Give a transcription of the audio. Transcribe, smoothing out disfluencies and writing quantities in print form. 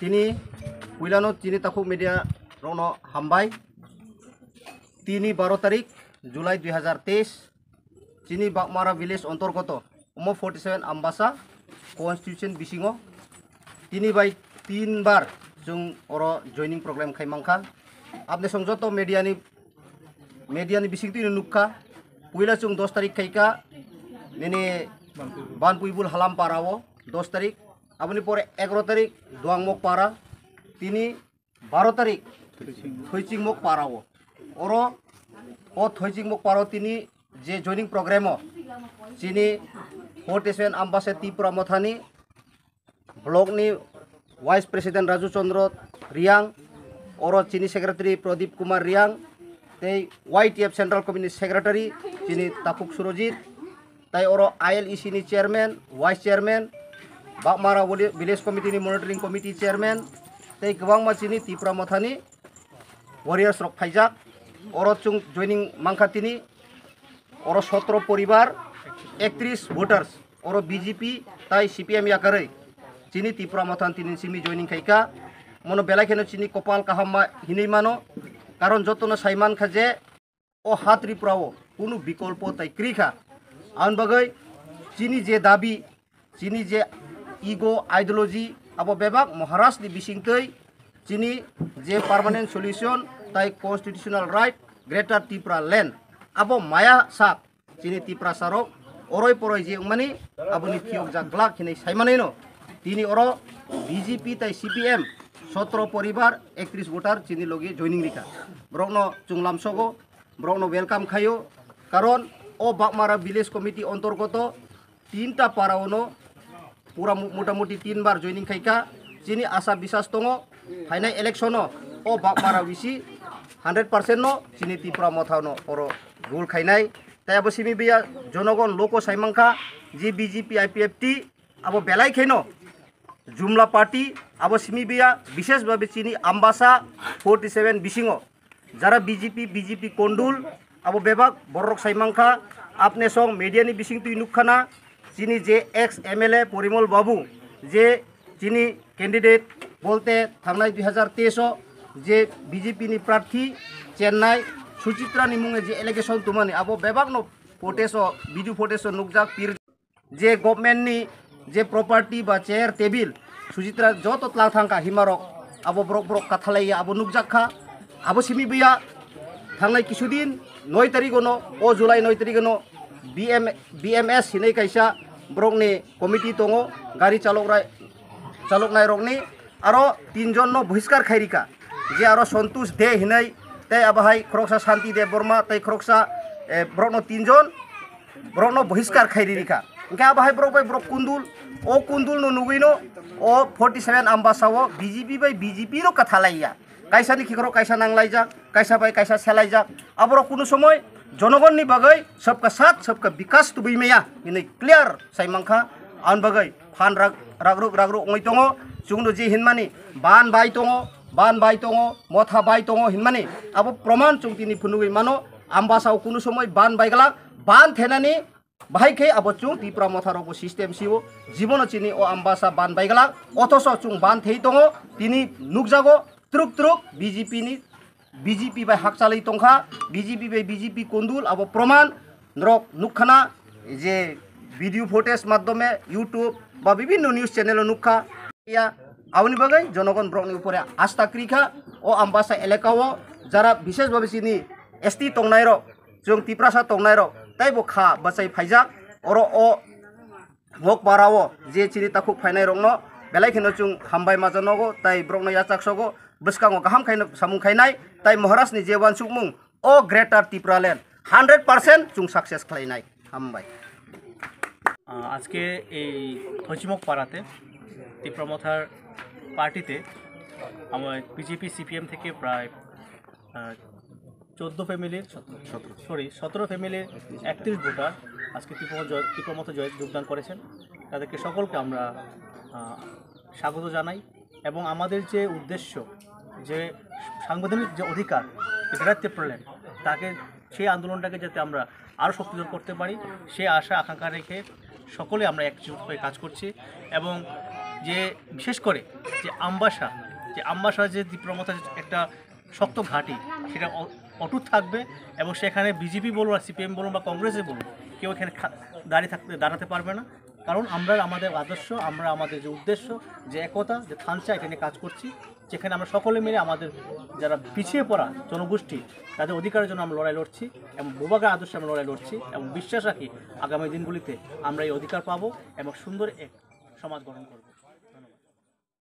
তিনি পুইলানো চিনি তাকু মিডিয়া রন হামবাই 3-12 তারিখ জুলাই 2023 চিনি বাগমারা ভিলেজ অন্তর্গত 47 आमबासा कन्स्टिट्यूशन बिसिङाव তিনি बाय 3 बार जों अर जॉइनिंग प्रोग्राम खाइमांखा आपने संजत मीडियानि बिसिंति नुखा पुइला जों 10 तारिख खाइका नेने बानपुइबुल हालाम पारावो 10 तारिख अपनी पर 11 तारिख दुआंगमक पारा তিনি 12 तारिख थैचिंगमक पारावो और ओ थैचिंगमक पाराव তিনি जे जॉइनिंग प्रोग्राम चिनी 47 आमबासा त्रिपुरा मथानी ब्लॉकनि वाइस प्रेसिडेंट राजू चंद्र रियांग और चिनी सेक्रेटरी प्रदीप कुमार रियांग ते YTF सेंट्रल कमिटी सेक्रेटरी चिनी ताकुक सुरजित ताई और ILEC नि chairman vice chairman Baghmara village committee नि मॉनिटरिंग कमिटी चेयरमैन ते गोबां चिनी त्रिपुरा मथानी वॉरियर्स रक फाइजाक और चुं जॉइनिंग मांखातिनी और 17 परिवार 31 वोटर्स और BJP ताई CPM याकरै चिनी त्रिपुरा मथान तिनि सिमी जॉइनिंग खाइका मनो बेलाखेनो चिनी कपाल काहामा हिनै मानो कारण जतनो साइमान खाजे ओ हात त्रिपुराओ कुनु विकल्प ताई क्रिखा आन बगै चिनी जे दाबी चिनी जे इगो आइडियोलॉजी अब बेबाक महाराष्ट्र नि बिसिंतै चिनी जे परमानेंट सल्यूशन ताई constitutional right greater Tripura land अब माया साक चिनी त्रिपुरा सारक अरय परय जे माने आबनि थियक जाग्लाक हिनै साइमानैनो তিনি और BJP ताई CPM 17 परिवार 31 वोटार चिनी लगे जॉइनिंग लिखा ब्रॉकनो चुंगलामसगो ब्रॉकनो वेलकाम खायो कारण ओ बागमारा विलेज कमिटी अंतर्गत 3टा पारावनो पूरा मोटामुटी 3 बार जॉइनिंग खाइका चिनी आशा विश्वास दङ फाइनाल इलेक्शन ओ बागमारा विसि 100% नो चिनी त्रिपुरा मथानो और गोल खाइनाय ताय बसिमी बिया जनगण लोको साइमांखा जी BJP IPFT अब बेलाय खेनो जुमला पार्टी अब सिमिबिया विशेष भावे चिनी आमबासा 47 बिसिङो जरा BJP कोंडुल अब बेबाक बरक साइमांखा आपने सं मीडियानि बिसिं तुइ नुखाना चिनी जे एक्स MLA परिमल बाबू जे चिनी कैंडिडेट बोलते थांनाय 2023 जे BJP नि प्रार्थी चेन्नई सुचित्रा नि मुङे जे एलिगेशन तुमानि अब बेबाक नो फोटेसो वीडियो फोटेसो नुकजाक पीर जे गवर्नमेंट नि जे प्रॉपर्टी बा चेयर टेबिल सुचित्रा जो तो तला थांका हिमारक अब ब्रक ब्रक कथालाय अब नुकजाखा अब सिमी बिया थांनाय किसुदिन 9 तारिखनो ओ जुलाई 9 तारिखनो BMS हिनै कायसा ब्रकनि कमिटी दङो गाड़ी चालकनाय रकनि आरो 3 जन नो बहिष्कार खायरिका जे आरो संतोष दे हिनै तै अबहाय ख्रक्सा शांति दे बर्मा तै ख्रक्सा ब्रकनो 3 जन ब्रकनो बहिष्कार खायरिका इनका बाहाय ब्रक कुंदुल ओ कुंदुल नो नुगैनो ओ 47 आमबासाओ BJP बाय BJP नो कथालाया कायसानि खिखरो कायसा नांलायजा कायसा बाय कायसा सेलायजा अबरो कुनु समय जनगणनि बगै सबका साथ सबका विकास तुबैमेया इनै क्लियर साइमांखा आन बगै फान रागरु ओंगै दङ जुंनो जे हिनमानि बान बाय दङ मथा बाय दङ हिनमानि अब प्रमाण चुंतिनि फुनुगै मानो आमबासाओ कुनु समय बान बायगला बान थेनानि बाहाय खे अब चुं त्रिपुरा मथारको सिस्टेम सिओ जीवन चिनी ओ आमबासा बान बायगला अथस चुं बान थेइ दङ तिनी नुकजागो त्रुक BJP बाय हाकचालै तंखा BJP बाय BJP कोंदुल अब प्रमाण नरक नुखाना जे वीडियो फुटेज माध्यमे यूट्यूब बा विभिन्न न्यूज चैनल नुखा या आवनि बगै जनगण ब्रकनि उपरे आस्था क्रिखा ओ आमबासा एलेकाओ जरा विशेष भावे चिनी ST तंनायरो जों त्रिपुरासा तंनायरो ताइबो खा बसाई फाइजा और ओ मक बारावो जे चिनि ताखु फाइनाय रंनो बेलायखेनो चुं हामबाय माजनगो ताइ ब्रकनो याचाकसगो बसकांगो गाहाम खायनो सामुं खायनाय ताइ महाराष्ट्रनि जे वान सुकमुं ओ ग्रेटर त्रिपुरा लैंड 100% चुं सक्सेस खालायनाय हामबाय आज के थचिमक पाराते त्रिपुरा मथार पार्टीते आमार BJP CPM থেকে প্রায় 14 फैमिली 17 फैमिली 31 ভোটার আজকে त्रिपुरा मथा যোগদান করেছেন তাদেরকে সকলকে আমরা স্বাগত জানাই এবং আমাদের যে উদ্দেশ্য যে সাংবিধানিক যে অধিকার গ্রেটার ত্রিপুরা ল্যান্ড তাকে সেই আন্দোলনটাকে যাতে আমরা আরও শক্তিধর করতে পারি সেই আশা আকাঙ্ক্ষা রেখে সকলে আমরা একজোট হয়ে কাজ করছি এবং যে বিশেষ করে যে আমবাসা যে তীব্রমতার একটা শক্ত ঘাঁটি সেটা অটুট থাকবে এবং সেখানে বিজেপি বলুন আর সিপিএম বলুন বা কংগ্রেসে বলুন কেউ এখানে দাঁড়াতে পারবে না। কারণ আমরা আমাদের আদর্শ, আমরা আমাদের যে উদ্দেশ্য, যে একতা, যে থানচা, এটা নিয়ে কাজ করছি, যেখানে আমরা সকলে মিলে আমাদের যারা পিছিয়ে পড়া জনগোষ্ঠী তাদের অধিকারের জন্য আমরা লড়াই লড়ছি এবং ভূভাগের আদর্শে আমরা লড়াই লড়ছি এবং বিশ্বাস রাখি আগামী দিনগুলিতে আমরা এই অধিকার পাবো এবং সুন্দর এক সমাজ গঠন করব। ধন্যবাদ।